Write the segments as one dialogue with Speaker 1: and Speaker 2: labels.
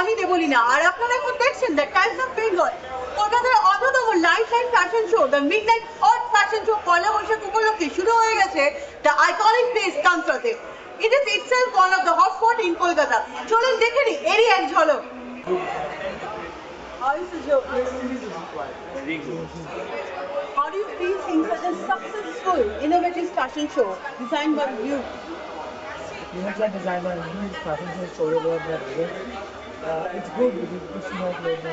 Speaker 1: আমি দেবলীনা আর আপনারা এখন দেখছেন দ্য টাইমস অফ বেঙ্গল কলকাতার অন্যতম life fashion show the midnight hot fashion show Poila Baishakh উপলক্ষে শুরু হয়ে গেছে দ্য আইকনিক প্লেস কানসাতে। It is itself one of the hotspot in Kolkata. চলুন দেখে নিই এরই এক ঝলক। How is the show? How do you feel seeing such a successful, innovative fashion show designed by you?
Speaker 2: Even like designer, his fashion show story about that. It's good. It's not like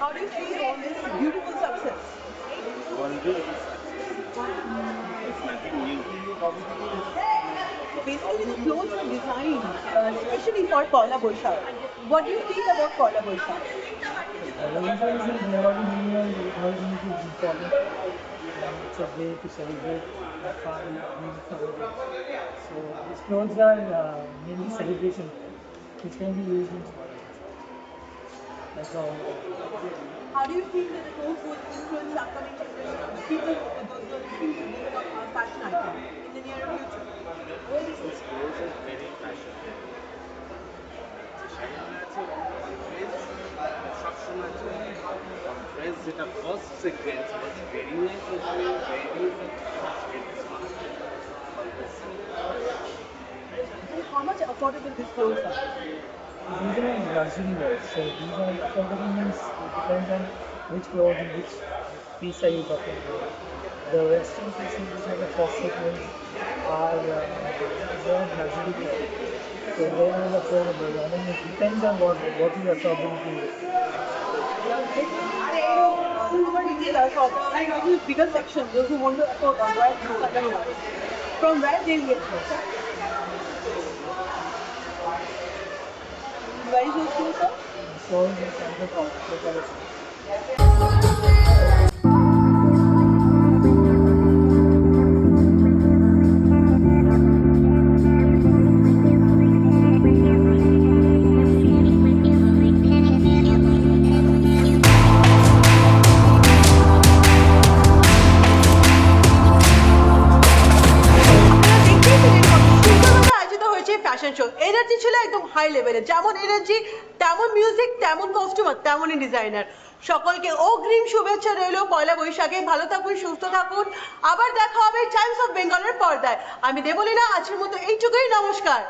Speaker 1: How do you feel on this beautiful success?
Speaker 3: It's nothing new.
Speaker 1: Basically, the clothes are designed especially for Paula Boishakh. What do you feel about Paula Boishakh?
Speaker 2: Revolution is never been new. Revolution is important. It's a way to celebrate fun, So these clothes are mainly celebration, which can be used in that's all.
Speaker 1: How do you feel that the clothes will influence upcoming generation, people who are looking to become a fashion icon in the near future?
Speaker 3: This clothes is very fashion. সবসময় conference যেটা first sequence was very nice, was very smart.
Speaker 1: How much affordable these clothes are?
Speaker 2: These are luxury wear. So these are affordable means it depends on which clothes and which piece are you talking about. The western pieces which are the first sequence are more luxury wear. So they are affordable. I mean it depends on what is affordability is.
Speaker 1: Bigger section, those who want to afford or wear these kind of clothes. From where they'll get this? Where is your school, sir?
Speaker 2: So it's under locality.
Speaker 1: Fashion show energy ছিল একদম high লেভেলের, যেমন energy তেমন music তেমন কস্টিউমার তেমনই designer. সকলকে অগ্রিম শুভেচ্ছা রইল পয়লা বৈশাখে। ভালো থাকুন, সুস্থ থাকুন, আবার দেখা হবে টাইমস অফ বেঙ্গলের পর্দায়। আমি দেবলীনা, আজকের মতো এইটুকুই, নমস্কার।